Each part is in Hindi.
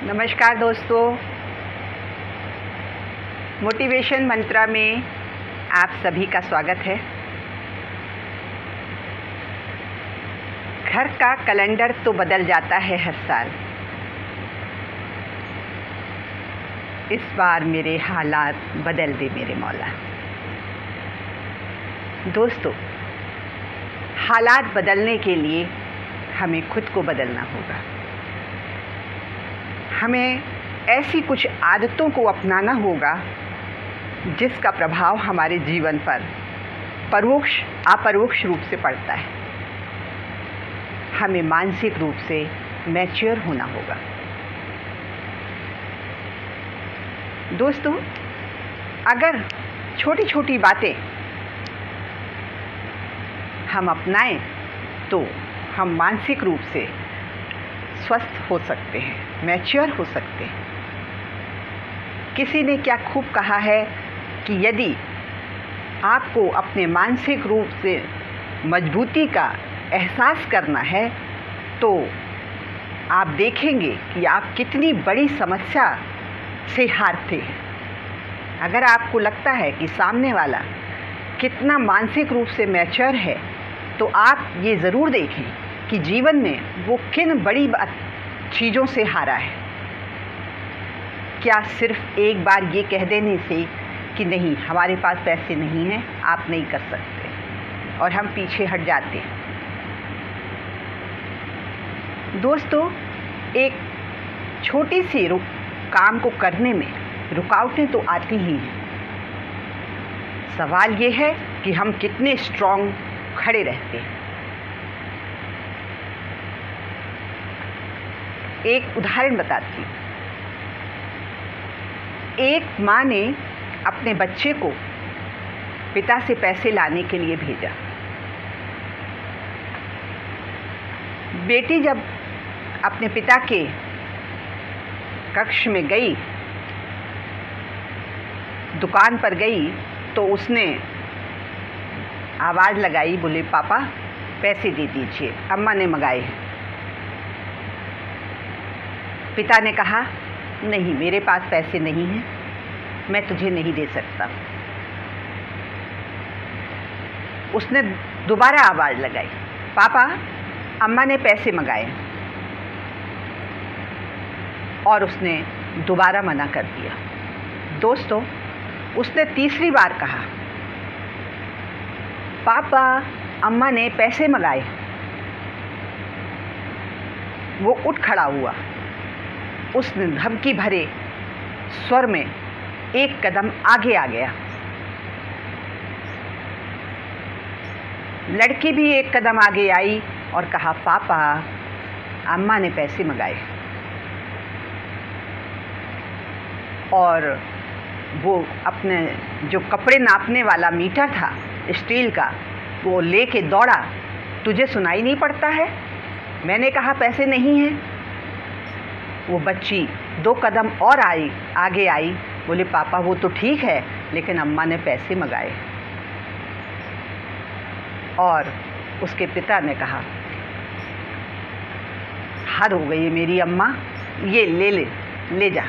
नमस्कार दोस्तों, मोटिवेशन मंत्रा में आप सभी का स्वागत है। घर का कैलेंडर तो बदल जाता है हर साल, इस बार मेरे हालात बदल दे मेरे मौला। दोस्तों, हालात बदलने के लिए हमें खुद को बदलना होगा। हमें ऐसी कुछ आदतों को अपनाना होगा जिसका प्रभाव हमारे जीवन पर परोक्ष अपरोक्ष रूप से पड़ता है। हमें मानसिक रूप से मैच्योर होना होगा। दोस्तों, अगर छोटी छोटी बातें हम अपनाएं तो हम मानसिक रूप से स्वस्थ हो सकते हैं, मैच्योर हो सकते हैं। किसी ने क्या खूब कहा है कि यदि आपको अपने मानसिक रूप से मजबूती का एहसास करना है तो आप देखेंगे कि आप कितनी बड़ी समस्या से हारते हैं। अगर आपको लगता है कि सामने वाला कितना मानसिक रूप से मैच्योर है तो आप ये ज़रूर देखें कि जीवन में वो किन बड़ी चीज़ों से हारा है। क्या सिर्फ एक बार ये कह देने से कि नहीं, हमारे पास पैसे नहीं हैं, आप नहीं कर सकते, और हम पीछे हट जाते हैं। दोस्तों, एक छोटी सी काम को करने में रुकावटें तो आती ही हैं। सवाल ये है कि हम कितने स्ट्रॉन्ग खड़े रहते हैं। एक उदाहरण बताती हूँ। एक माँ ने अपने बच्चे को पिता से पैसे लाने के लिए भेजा। बेटी जब अपने पिता के कक्ष में गई, दुकान पर गई, तो उसने आवाज़ लगाई, बोले पापा पैसे दे दीजिए, अम्मा ने मंगाए हैं। पिता ने कहा नहीं, मेरे पास पैसे नहीं हैं, मैं तुझे नहीं दे सकता। उसने दोबारा आवाज़ लगाई, पापा अम्मा ने पैसे मंगाए, और उसने दोबारा मना कर दिया। दोस्तों, उसने तीसरी बार कहा, पापा अम्मा ने पैसे मंगाए। वो उठ खड़ा हुआ, उसने धमकी भरे स्वर में एक कदम आगे आ गया। लड़की भी एक कदम आगे आई और कहा, पापा अम्मा ने पैसे मंगाए। और वो अपने जो कपड़े नापने वाला मीटर था स्टील का, वो लेके दौड़ा, तुझे सुनाई नहीं पड़ता है, मैंने कहा पैसे नहीं हैं। वो बच्ची 2 कदम और आगे आई, बोले पापा वो तो ठीक है, लेकिन अम्मा ने पैसे मंगाए। और उसके पिता ने कहा, हद हो गई मेरी अम्मा, ये ले जा।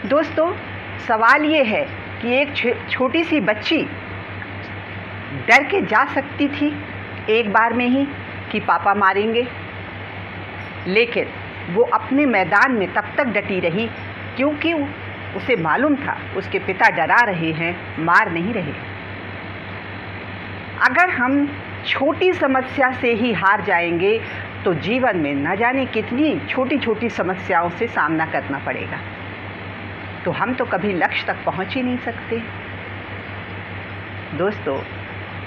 दोस्तों, सवाल ये है कि एक छोटी सी बच्ची डर के जा सकती थी एक बार में ही कि पापा मारेंगे, लेकिन वो अपने मैदान में तब तक डटी रही क्योंकि उसे मालूम था उसके पिता डरा रहे हैं, मार नहीं रहे। अगर हम छोटी समस्या से ही हार जाएंगे तो जीवन में न जाने कितनी छोटी छोटी समस्याओं से सामना करना पड़ेगा, तो हम तो कभी लक्ष्य तक पहुंच ही नहीं सकते। दोस्तों,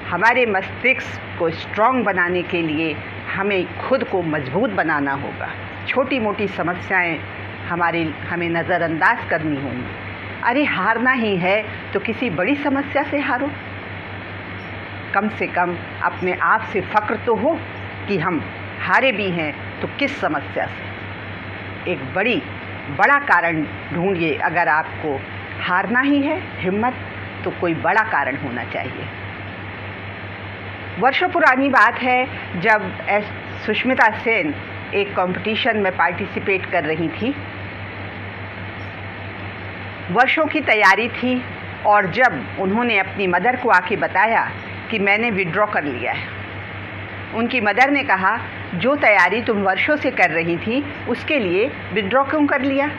हमारे मस्तिष्क को स्ट्रॉन्ग बनाने के लिए हमें खुद को मजबूत बनाना होगा। छोटी मोटी समस्याएं हमें नज़रअंदाज करनी होंगी। अरे हारना ही है तो किसी बड़ी समस्या से हारो, कम से कम अपने आप से फ़ख्र तो हो कि हम हारे भी हैं तो किस समस्या से। एक बड़ा कारण ढूंढिए। अगर आपको हारना ही है हिम्मत, तो कोई बड़ा कारण होना चाहिए। वर्षों पुरानी बात है जब सुष्मिता सेन एक कंपटीशन में पार्टिसिपेट कर रही थी। वर्षों की तैयारी थी और जब उन्होंने अपनी मदर को आके बताया कि मैंने विड्रॉ कर लिया है, उनकी मदर ने कहा, जो तैयारी तुम वर्षों से कर रही थी उसके लिए विड्रॉ क्यों कर लिया?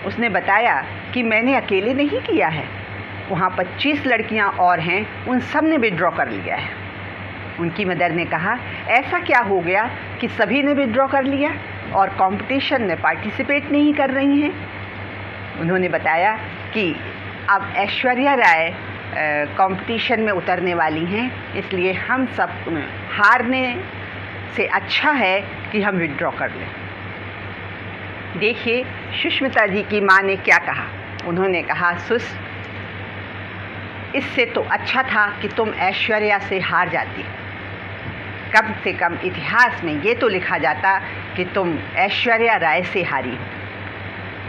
उसने बताया कि मैंने अकेले नहीं किया है, वहाँ 25 लड़कियाँ और हैं, उन सब ने विड्रॉ कर लिया है। उनकी मदर ने कहा, ऐसा क्या हो गया कि सभी ने विड्रॉ कर लिया और कंपटीशन में पार्टिसिपेट नहीं कर रही हैं? उन्होंने बताया कि अब ऐश्वर्या राय कंपटीशन में उतरने वाली हैं, इसलिए हम सब हारने से अच्छा है कि हम विड्रॉ कर लें। देखिए सुष्मिता जी की माँ ने क्या कहा। उन्होंने कहा, सुस, इससे तो अच्छा था कि तुम ऐश्वर्या से हार जाती। कम से कम इतिहास में ये तो लिखा जाता कि तुम ऐश्वर्या राय से हारी हो।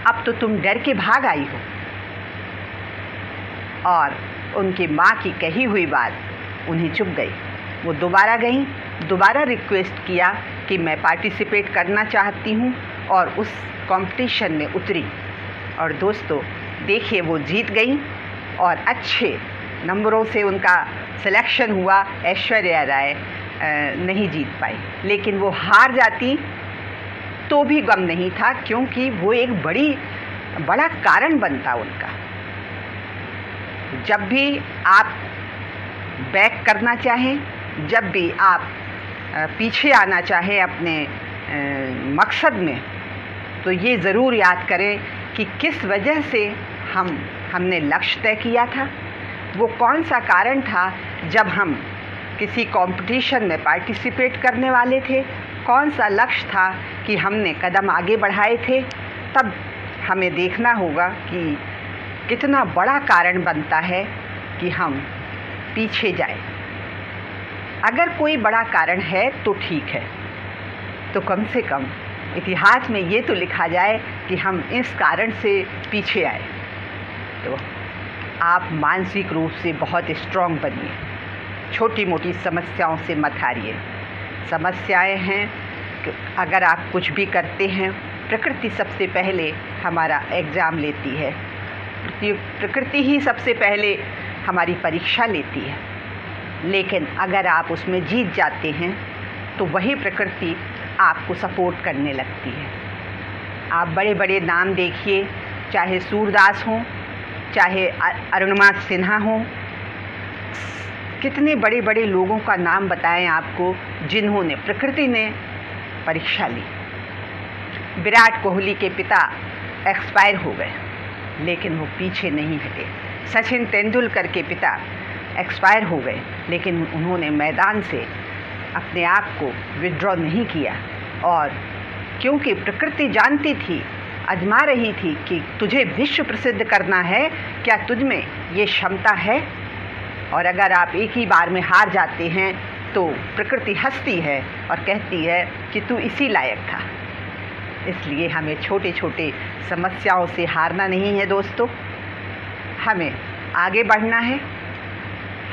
अब तो तुम डर के भाग आई हो। और उनकी माँ की कही हुई बात उन्हें चुभ गई। वो दोबारा गई, दोबारा रिक्वेस्ट किया कि मैं पार्टिसिपेट करना चाहती हूँ, और उस कंपटीशन में उतरी। और दोस्तों देखिए, वो जीत गई और अच्छे नंबरों से उनका सिलेक्शन हुआ। ऐश्वर्या राय नहीं जीत पाई, लेकिन वो हार जाती तो भी गम नहीं था, क्योंकि वो एक बड़ा कारण बनता उनका। जब भी आप बैक करना चाहें, जब भी आप पीछे आना चाहें अपने मकसद में, तो ये ज़रूर याद करें कि किस वजह से हमने लक्ष्य तय किया था, वो कौन सा कारण था जब हम किसी कंपटीशन में पार्टिसिपेट करने वाले थे, कौन सा लक्ष्य था कि हमने कदम आगे बढ़ाए थे। तब हमें देखना होगा कि कितना बड़ा कारण बनता है कि हम पीछे जाएं। अगर कोई बड़ा कारण है तो ठीक है, तो कम से कम इतिहास में ये तो लिखा जाए कि हम इस कारण से पीछे आए। तो आप मानसिक रूप से बहुत स्ट्रॉन्ग बनिए, छोटी मोटी समस्याओं से मत हारिए। समस्याएं हैं कि अगर आप कुछ भी करते हैं, प्रकृति सबसे पहले हमारा एग्ज़ाम लेती है, प्रकृति ही सबसे पहले हमारी परीक्षा लेती है। लेकिन अगर आप उसमें जीत जाते हैं तो वही प्रकृति आपको सपोर्ट करने लगती है। आप बड़े बड़े नाम देखिए, चाहे सूरदास हों, चाहे अरुणिमा सिन्हा हों, कितने बड़े बड़े लोगों का नाम बताएं आपको जिन्होंने प्रकृति ने परीक्षा ली। विराट कोहली के पिता एक्सपायर हो गए, लेकिन वो पीछे नहीं हटे। सचिन तेंदुलकर के पिता एक्सपायर हो गए, लेकिन उन्होंने मैदान से अपने आप को विड्रॉ नहीं किया। और क्योंकि प्रकृति जानती थी, आजमा रही थी कि तुझे विश्व प्रसिद्ध करना है, क्या तुझ में ये क्षमता है। और अगर आप एक ही बार में हार जाते हैं तो प्रकृति हंसती है और कहती है कि तू इसी लायक था। इसलिए हमें छोटे छोटे समस्याओं से हारना नहीं है दोस्तों, हमें आगे बढ़ना है।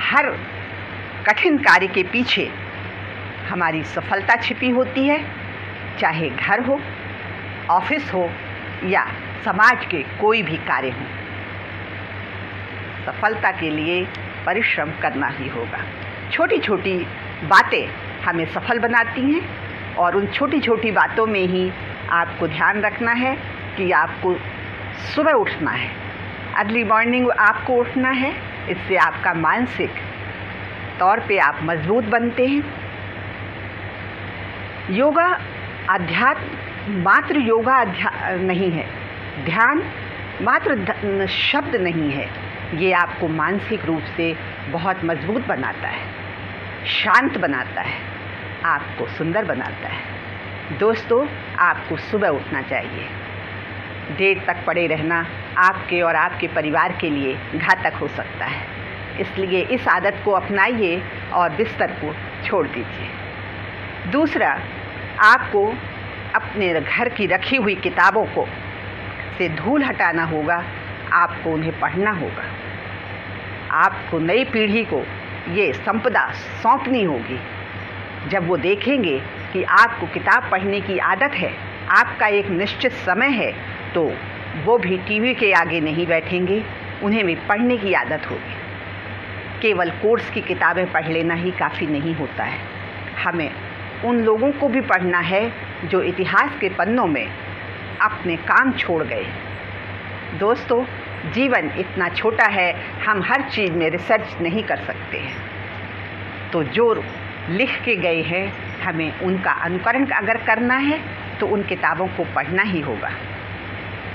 हर कठिन कार्य के पीछे हमारी सफलता छिपी होती है, चाहे घर हो, ऑफिस हो या समाज के कोई भी कार्य हो। सफलता के लिए परिश्रम करना ही होगा। छोटी छोटी बातें हमें सफल बनाती हैं, और उन छोटी छोटी बातों में ही आपको ध्यान रखना है कि आपको सुबह उठना है, अर्ली मॉर्निंग आपको उठना है। इससे आपका मानसिक तौर पे आप मजबूत बनते हैं। योगा अध्यात्म मात्र योगा नहीं है, ध्यान मात्र शब्द नहीं है, ये आपको मानसिक रूप से बहुत मजबूत बनाता है, शांत बनाता है, आपको सुंदर बनाता है। दोस्तों, आपको सुबह उठना चाहिए। देर तक पड़े रहना आपके और आपके परिवार के लिए घातक हो सकता है, इसलिए इस आदत को अपनाइए और बिस्तर को छोड़ दीजिए। दूसरा, आपको अपने घर की रखी हुई किताबों को से धूल हटाना होगा, आपको उन्हें पढ़ना होगा। आपको नई पीढ़ी को ये संपदा सौंपनी होगी। जब वो देखेंगे कि आपको किताब पढ़ने की आदत है, आपका एक निश्चित समय है, तो वो भी टीवी के आगे नहीं बैठेंगे, उन्हें भी पढ़ने की आदत होगी। केवल कोर्स की किताबें पढ़ लेना ही काफ़ी नहीं होता है, हमें उन लोगों को भी पढ़ना है जो इतिहास के पन्नों में अपने काम छोड़ गए। दोस्तों, जीवन इतना छोटा है, हम हर चीज़ में रिसर्च नहीं कर सकते हैं, तो जो लिख के गए हैं हमें उनका अनुकरण अगर करना है तो उन किताबों को पढ़ना ही होगा।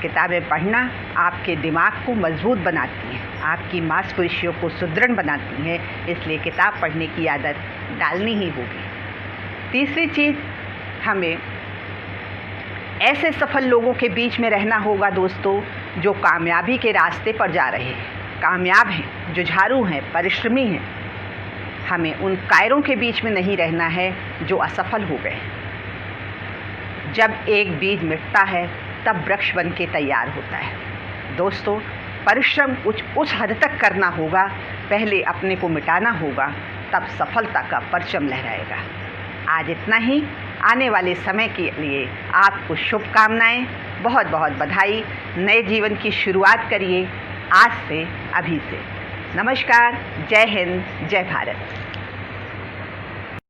किताबें पढ़ना आपके दिमाग को मजबूत बनाती हैं, आपकी मांसपेशियों को सुदृढ़ बनाती हैं, इसलिए किताब पढ़ने की आदत डालनी ही होगी। तीसरी चीज़, हमें ऐसे सफल लोगों के बीच में रहना होगा दोस्तों, जो कामयाबी के रास्ते पर जा रहे हैं, कामयाब हैं, जुझारू हैं, परिश्रमी हैं। हमें उन कायरों के बीच में नहीं रहना है जो असफल हो गए। जब एक बीज मिटता है तब वृक्ष बन के तैयार होता है। दोस्तों, परिश्रम उस हद तक करना होगा, पहले अपने को मिटाना होगा, तब सफलता का परचम लहराएगा। आज इतना ही। आने वाले समय के लिए आपको शुभकामनाएं, बहुत बहुत बधाई। नए जीवन की शुरुआत करिए आज से, अभी से। नमस्कार, जय हिंद, जय भारत।